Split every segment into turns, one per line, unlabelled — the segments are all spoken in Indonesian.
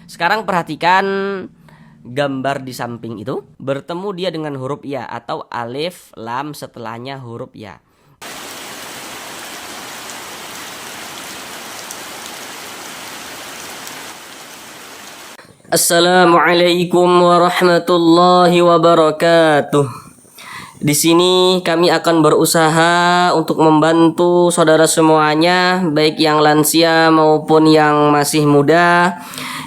Sekarang perhatikan gambar di samping itu, bertemu dia dengan huruf ya atau alif lam setelahnya huruf ya. Assalamualaikum warahmatullahi wabarakatuh. Di sini kami akan berusaha untuk membantu saudara semuanya, baik yang lansia maupun yang masih muda,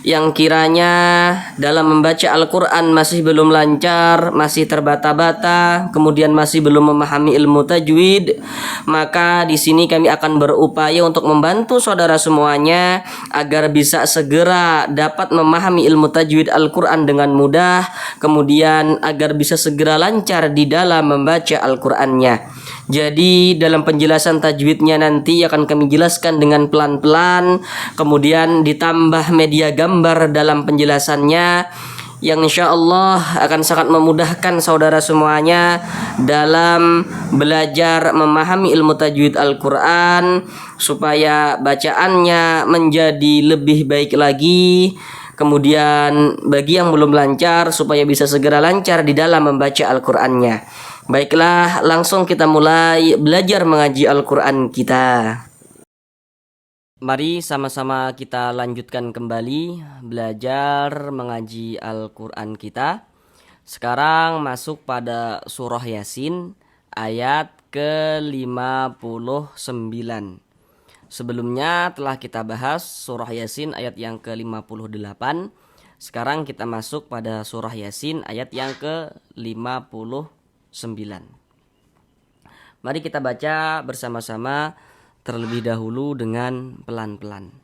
yang kiranya dalam membaca Al-Quran masih belum lancar, masih terbata-bata, kemudian masih belum memahami ilmu tajwid. Maka di sini kami akan berupaya untuk membantu saudara semuanya agar bisa segera dapat memahami ilmu tajwid Al-Quran dengan mudah, kemudian agar bisa segera lancar di dalam membaca Al-Qur'annya. Jadi dalam penjelasan tajwidnya nanti akan kami jelaskan dengan pelan-pelan, kemudian ditambah media gambar dalam penjelasannya yang insya Allah akan sangat memudahkan saudara semuanya dalam belajar memahami ilmu tajwid Al-Quran, supaya bacaannya menjadi lebih baik lagi. Kemudian bagi yang belum lancar supaya bisa segera lancar di dalam membaca Al-Qur'annya. Baiklah, langsung kita mulai belajar mengaji Al-Qur'an kita. Mari sama-sama kita lanjutkan kembali belajar mengaji Al-Qur'an kita. Sekarang masuk pada surah Yasin ayat ke-59. Sebelumnya telah kita bahas surah Yasin ayat yang ke-58. Sekarang kita masuk pada surah Yasin ayat yang ke-59. Mari kita baca bersama-sama terlebih dahulu dengan pelan-pelan.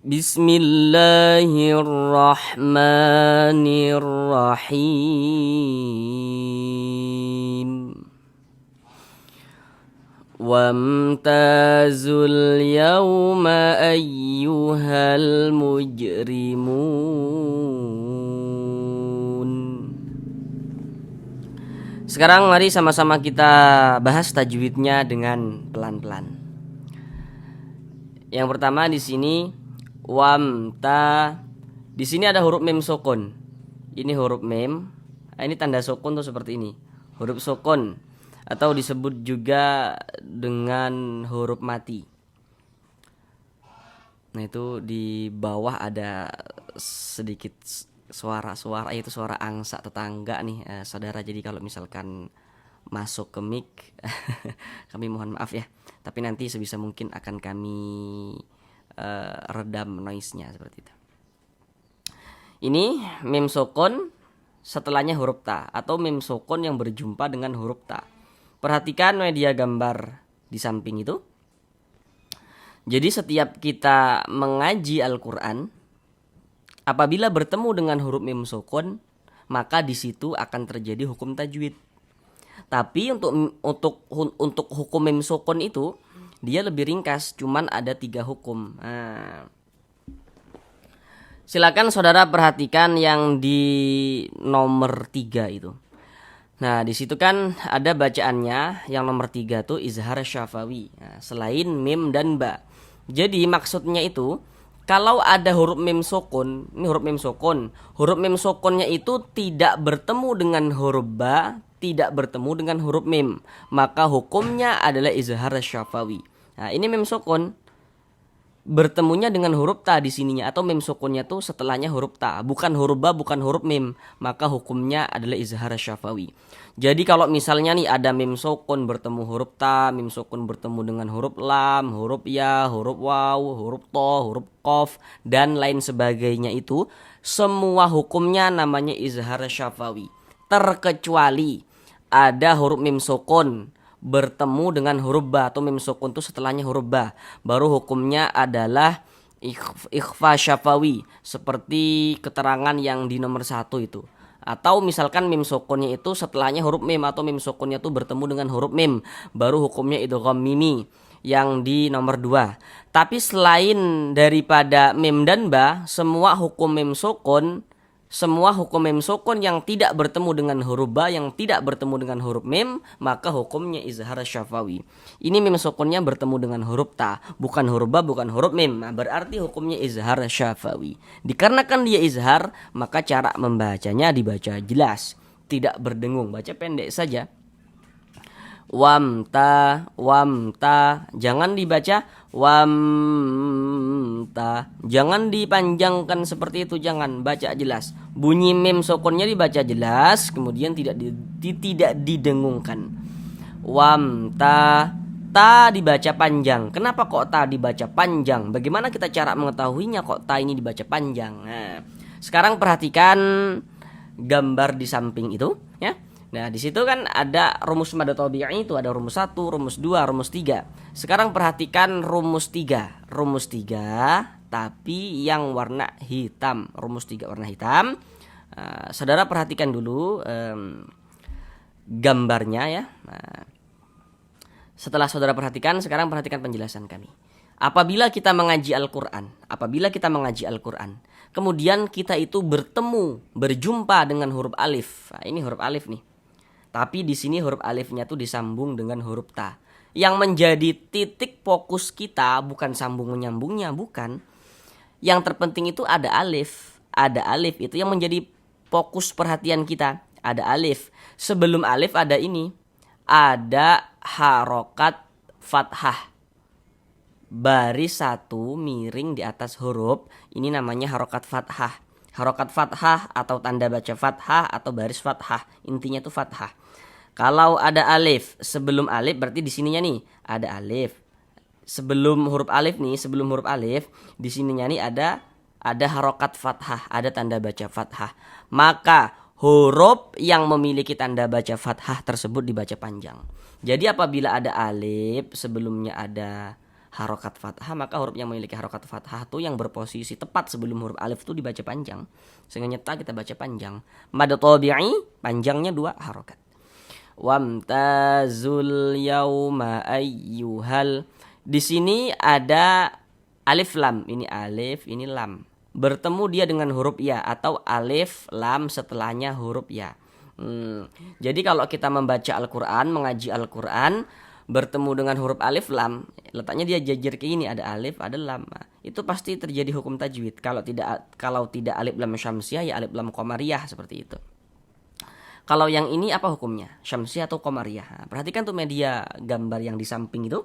Bismillahirrahmanirrahim. Wamtazul yawma ayyuhal mujrimun. Sekarang mari sama-sama kita bahas tajwidnya dengan pelan-pelan. Yang pertama di sini wamta. Di sini ada huruf mim sukun. Ini huruf mim. Ini tanda sukun tuh seperti ini. Huruf sukun atau disebut juga dengan huruf mati. Nah, itu di bawah ada sedikit suara-suara, itu suara angsa tetangga nih, saudara. Jadi kalau misalkan masuk ke mic kami mohon maaf ya. Tapi nanti sebisa mungkin akan kami redam noise-nya seperti itu. Ini mim sukun setelahnya huruf ta atau mim sukun yang berjumpa dengan huruf ta. Perhatikan media gambar di samping itu. Jadi setiap kita mengaji Al-Quran, apabila bertemu dengan huruf mim sukun, maka di situ akan terjadi hukum tajwid. Tapi untuk hukum mim sukun itu dia lebih ringkas, cuman ada 3 hukum. Nah, silakan saudara perhatikan yang di nomor 3 itu. Nah, di situ kan ada bacaannya yang nomor 3 tuh izhar syafawi. Nah, selain mim dan ba. Jadi maksudnya itu kalau ada huruf mim sukun, ini huruf mim sukun. Huruf mim sukunnya itu tidak bertemu dengan huruf ba, tidak bertemu dengan huruf mim, maka hukumnya adalah izhar syafawi. Nah, ini mim sukun bertemunya dengan huruf ta di sininya, atau mim sukunnya tuh setelahnya huruf ta, bukan huruf ba, bukan huruf mim, maka hukumnya adalah izhar syafawi. Jadi kalau misalnya nih ada mim sukun bertemu huruf ta, mim sukun bertemu dengan huruf lam, huruf ya, huruf waw, huruf to, huruf qaf dan lain sebagainya, itu semua hukumnya namanya izhar syafawi, terkecuali ada huruf mim sukun bertemu dengan huruf ba atau mim sukun itu setelahnya huruf ba, baru hukumnya adalah ikhfa syafawi, seperti keterangan yang di nomor 1 itu. Atau misalkan mim sukunnya itu setelahnya huruf mim atau mim sukunnya itu bertemu dengan huruf mim, baru hukumnya idgham mimi yang di nomor 2. Tapi selain daripada mim dan ba, semua hukum mim sukun semua hukum mim sukun yang tidak bertemu dengan huruf ba, yang tidak bertemu dengan huruf mim, maka hukumnya izhar syafawi. Ini mim sukunnya bertemu dengan huruf ta, bukan huruf ba, bukan huruf mim. Nah, berarti hukumnya izhar syafawi. Dikarenakan dia izhar, maka cara membacanya dibaca jelas, tidak berdengung, baca pendek saja. Wamta, wamta, jangan dibaca wamta, jangan dipanjangkan seperti itu, jangan, baca jelas. Bunyi mim sukunnya dibaca jelas, kemudian tidak didengungkan. Wamta, ta dibaca panjang. Kenapa kok ta dibaca panjang? Bagaimana kita cara mengetahuinya kok ta ini dibaca panjang? Nah, sekarang perhatikan gambar di samping itu, ya. Nah, di situ kan ada rumus mad tabi'i itu, ada rumus 1, rumus 2, rumus 3. Sekarang perhatikan rumus 3. Rumus 3 tapi yang warna hitam. Rumus 3 warna hitam. Saudara perhatikan dulu gambarnya ya. Nah, setelah saudara perhatikan, sekarang perhatikan penjelasan kami. Apabila kita mengaji Al-Qur'an, kemudian kita itu berjumpa dengan huruf alif. Nah, ini huruf alif nih. Tapi di sini huruf alifnya tuh disambung dengan huruf ta. Yang menjadi titik fokus kita bukan sambung menyambungnya, bukan. Yang terpenting itu ada alif. Ada alif itu yang menjadi fokus perhatian kita. Ada alif. Sebelum alif ada ini. Ada harokat fathah. Baris satu miring di atas huruf. Ini namanya harokat fathah. Harokat fathah atau tanda baca fathah atau baris fathah. Intinya itu fathah. Kalau ada alif, sebelum alif berarti di sininya nih ada alif. Sebelum huruf alif nih, di sininya nih ada harokat fathah, ada tanda baca fathah. Maka huruf yang memiliki tanda baca fathah tersebut dibaca panjang. Jadi apabila ada alif, sebelumnya ada harokat fathah, maka huruf yang memiliki harokat fathah itu yang berposisi tepat sebelum huruf alif itu dibaca panjang. Sehingga nyata kita baca panjang. Mad tabi'i panjangnya 2 harokat. Wamtazul yauma ayyuhal. Di sini ada alif lam. Ini alif, ini lam. Bertemu dia dengan huruf ya atau alif lam setelahnya huruf ya. Jadi kalau kita membaca Al-Qur'an, mengaji Al-Qur'an, bertemu dengan huruf alif lam, letaknya dia jajar kayak ini, ada alif, ada lam. Nah, itu pasti terjadi hukum tajwid. Kalau tidak alif lam syamsiah ya alif lam qamariyah seperti itu. Kalau yang ini apa hukumnya? Syamsiah atau qamariyah? Nah, perhatikan tuh media gambar yang di samping itu.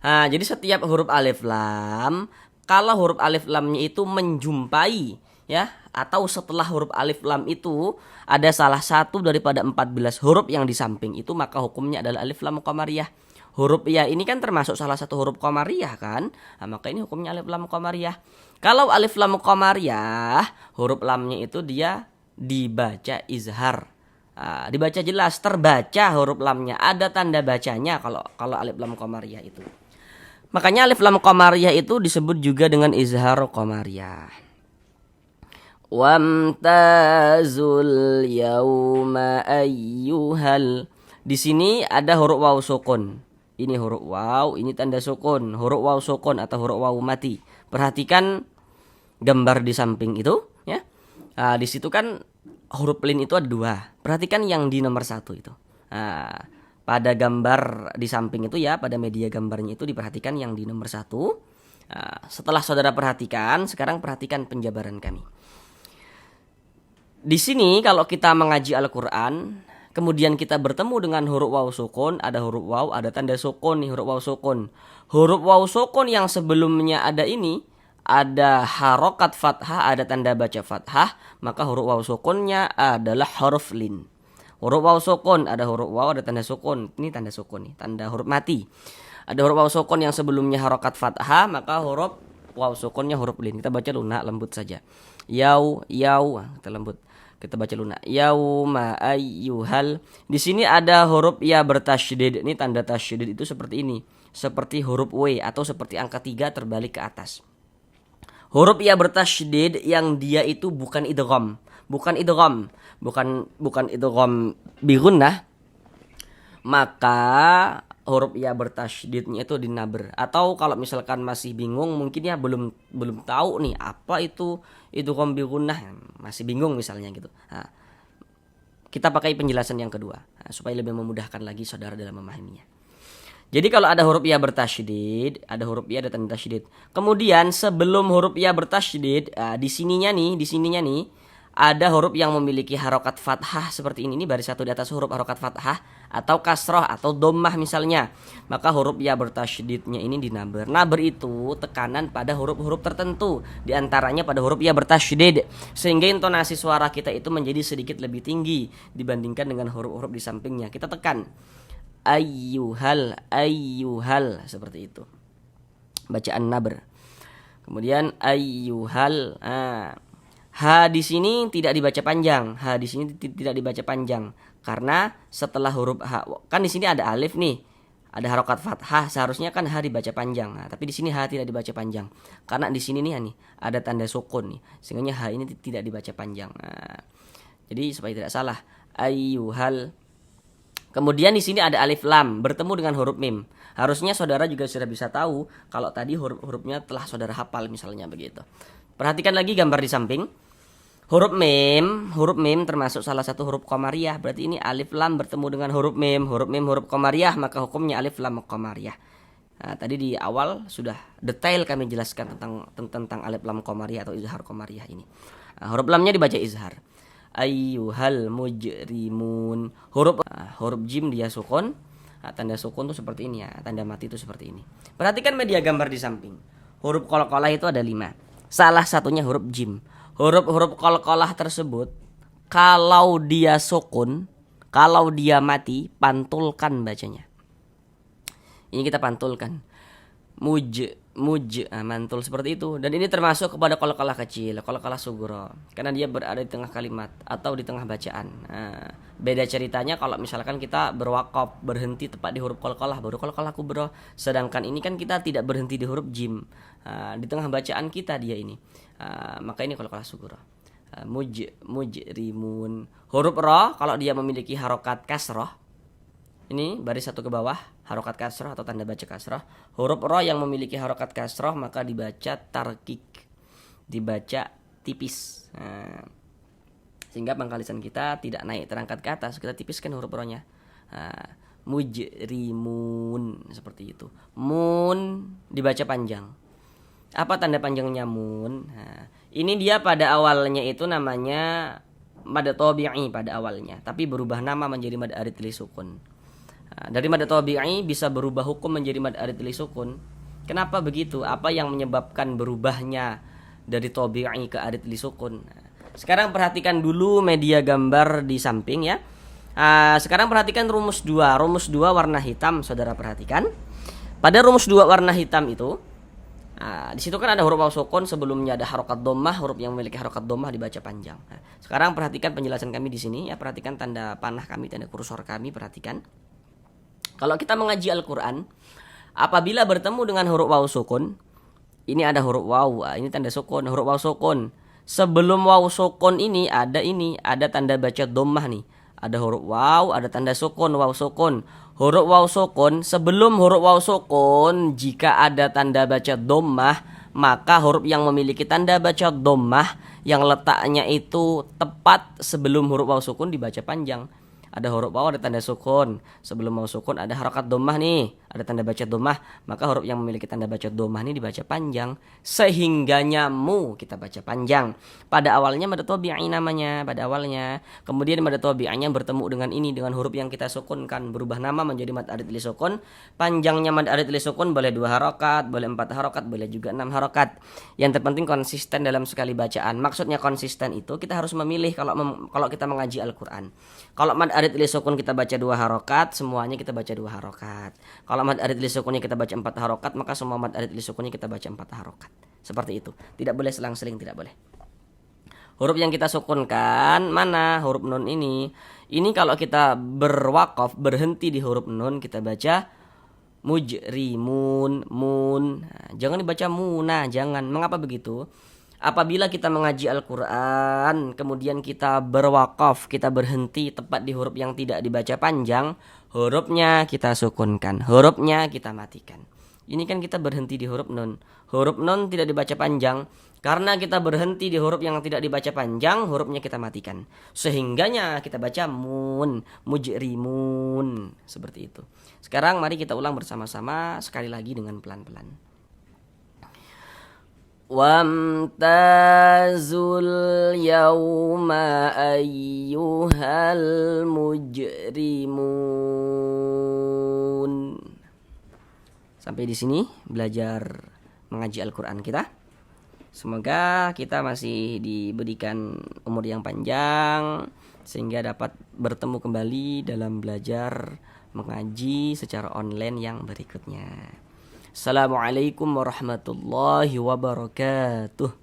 Nah, jadi setiap huruf alif lam, kalau huruf alif lamnya itu menjumpai ya atau setelah huruf alif lam itu ada salah satu daripada 14 huruf yang di samping itu, maka hukumnya adalah alif lam qamariyah. Huruf ya ini kan termasuk salah satu huruf qamariyah kan? Nah, maka ini hukumnya alif lam qamariyah. Kalau alif lam qamariyah, huruf lamnya itu dia dibaca izhar. Dibaca jelas, terbaca huruf lamnya, ada tanda bacanya kalau alif lam qamariyah itu. Makanya alif lam qamariyah itu disebut juga dengan izhar qamariyah. Wamtazul yauma ayyuhal. Di sini ada huruf waw sukun. Ini huruf waw, ini tanda sukun, huruf waw sukun atau huruf waw mati. Perhatikan gambar di samping itu, ya. Di situ kan huruf lin itu ada 2. Perhatikan yang di nomor 1 itu. Pada gambar di samping itu ya, pada media gambarnya itu diperhatikan yang di nomor 1. Setelah saudara perhatikan, sekarang perhatikan penjabaran kami. Di sini kalau kita mengaji Al-Qur'an, kemudian kita bertemu dengan huruf waw sukun, ada huruf waw, ada tanda sukun nih, huruf waw sukun. Huruf waw sukun yang sebelumnya ada ini, ada harokat fathah, ada tanda baca fathah, maka huruf waw sukunnya adalah huruf lin. Huruf waw sukun, ada huruf waw, ada tanda sukun. Ini tanda sukun nih, tanda huruf mati. Ada huruf waw sukun yang sebelumnya harokat fathah, maka huruf waw sukunnya huruf lin. Kita baca lunak, lembut saja. Yau, kita lembut. Kita baca lunak. Yauma ayyuhal. Di sini ada huruf ya bertasydid. Ini tanda tasydid itu seperti ini. Seperti huruf W atau seperti angka 3 terbalik ke atas. Huruf ya bertasydid yang dia itu bukan idgham. Bukan idgham bi gunnah. Maka huruf ya bertasydidnya itu dinaber. Atau kalau misalkan masih bingung, mungkin ya belum tahu nih apa itu idgham bi gunnah, masih bingung misalnya gitu. Nah, kita pakai penjelasan yang kedua supaya lebih memudahkan lagi saudara dalam memahaminya. Jadi kalau ada huruf ya bertasydid, ada huruf ya ada tanda tasydid. Kemudian sebelum huruf ya bertasydid, di sininya nih ada huruf yang memiliki harokat fathah seperti ini baris satu di atas huruf harokat fathah atau kasroh atau dhammah misalnya. Maka huruf ya bertasydidnya ini dinaber. Naber itu tekanan pada huruf-huruf tertentu, di antaranya pada huruf ya bertasydid, sehingga intonasi suara kita itu menjadi sedikit lebih tinggi dibandingkan dengan huruf-huruf di sampingnya. Kita tekan ayyuhal seperti itu. Bacaan naber. Kemudian ayyuhal. Ha di sini tidak dibaca panjang. Ha di sini tidak dibaca panjang karena setelah huruf ha, kan di sini ada alif nih. Ada harokat fathah, seharusnya kan ha dibaca panjang. Nah, tapi di sini ha tidak dibaca panjang. Karena di sini nih ada tanda sukun nih. Sehingga ha ini tidak dibaca panjang. Nah, jadi supaya tidak salah, ayyuhal. Kemudian di sini ada alif lam bertemu dengan huruf mim. Harusnya saudara juga sudah bisa tahu kalau tadi huruf-hurufnya telah saudara hafal misalnya begitu. Perhatikan lagi gambar di samping. Huruf mim termasuk salah satu huruf qamariyah. Berarti ini alif lam bertemu dengan huruf mim huruf qamariyah, maka hukumnya alif lam qamariyah. Nah, tadi di awal sudah detail kami jelaskan tentang alif lam qamariyah atau izhar qamariyah ini. Nah, huruf lamnya dibaca izhar. Ayyuhal mujrimun. Huruf jim dia sukun. Nah, tanda sukun tuh seperti ini ya, tanda mati itu seperti ini. Perhatikan media gambar di samping. Huruf qalqalah itu ada 5. Salah satunya huruf jim. Huruf-huruf qalqalah tersebut kalau dia sukun, kalau dia mati, pantulkan bacanya. Ini kita pantulkan. Mantul seperti itu. Dan ini termasuk kepada qalqalah kecil, qalqalah sugro, karena dia berada di tengah kalimat atau di tengah bacaan. Nah, beda ceritanya kalau misalkan kita berwaqaf, berhenti tepat di huruf qalqalah, baru qalqalah kubro. Sedangkan ini kan kita tidak berhenti di huruf jim. Di tengah bacaan kita dia ini. Maka ini qalqalah sugro. Mujrimun. Huruf ra kalau dia memiliki harokat kasroh, ini baris satu ke bawah, harokat kasroh atau tanda baca kasroh. Huruf ra yang memiliki harokat kasroh maka dibaca tarkik, dibaca tipis. Sehingga pangkal lisan kita tidak naik terangkat ke atas, kita tipiskan huruf ra-nya. Mujrimun seperti itu. Mun dibaca panjang. Apa tanda panjangnya mun? Ini dia pada awalnya itu namanya mad tabi'i pada awalnya, tapi berubah nama menjadi mad arid li sukun. Dari mad tabi'i bisa berubah hukum menjadi mad arid li sukun. Kenapa begitu? Apa yang menyebabkan berubahnya dari tabi'i ke arid li sukun? Sekarang perhatikan dulu media gambar di samping ya. Sekarang perhatikan rumus 2. Rumus 2 warna hitam, saudara perhatikan. Pada rumus 2 warna hitam itu, di situ kan ada huruf waw sukun, sebelumnya ada harokat dhammah, huruf yang memiliki harokat dhammah dibaca panjang. Sekarang perhatikan penjelasan kami di sini ya, perhatikan tanda panah kami, tanda kursor kami, perhatikan. Kalau kita mengaji Al-Qur'an, apabila bertemu dengan huruf waw sukun, ini ada huruf waw, ini tanda sukun, huruf waw sukun. Sebelum waw sukun ini ada tanda baca dhammah nih. Ada huruf waw, ada tanda sukun, waw sukun. Huruf waw sukun, sebelum huruf waw sukun, jika ada tanda baca dhammah, maka huruf yang memiliki tanda baca dhammah yang letaknya itu tepat sebelum huruf waw sukun dibaca panjang. Ada huruf waw, ada tanda sukun. Sebelum waw sukun ada harokat dhammah nih, ada tanda baca dhammah, maka huruf yang memiliki tanda baca dhammah ini dibaca panjang. Sehingganya mu kita baca panjang. Pada awalnya mad tabi'i namanya, pada awalnya. Kemudian mad tabi'inya bertemu dengan ini, dengan huruf yang kita sukunkan, berubah nama menjadi mad arid li sukun. Panjangnya mad arid li sukun boleh 2 harokat, boleh 4 harokat, boleh juga 6 harokat. Yang terpenting konsisten dalam sekali bacaan. Maksudnya konsisten itu kita harus memilih kalau kita mengaji Al-Qur'an. Kalau mad arid li sukun kita baca 2 harokat, semuanya kita baca 2 harokat. Kalau mad arid li sukunnya kita baca 4 harokat, maka semua mad arid li sukunnya kita baca 4 harokat. Seperti itu. Tidak boleh selang-seling, tidak boleh. Huruf yang kita sukunkan mana? Huruf nun ini. Ini kalau kita berwaqaf, berhenti di huruf nun, kita baca mujrimun, mun. Jangan dibaca muna, jangan. Mengapa begitu? Apabila kita mengaji Al-Qur'an, kemudian kita berwaqaf, kita berhenti tepat di huruf yang tidak dibaca panjang, hurufnya kita sukunkan, hurufnya kita matikan. Ini kan kita berhenti di huruf nun. Huruf nun tidak dibaca panjang. Karena kita berhenti di huruf yang tidak dibaca panjang, hurufnya kita matikan. Sehingganya kita baca mun, mujrimun. Seperti itu. Sekarang mari kita ulang bersama-sama sekali lagi dengan pelan-pelan. Wamtazul yawma ayyuhal mujrimun. Sampai di sini belajar mengaji Al-Quran kita. Semoga kita masih diberikan umur yang panjang sehingga dapat bertemu kembali dalam belajar mengaji secara online yang berikutnya. Assalamualaikum warahmatullahi wabarakatuh.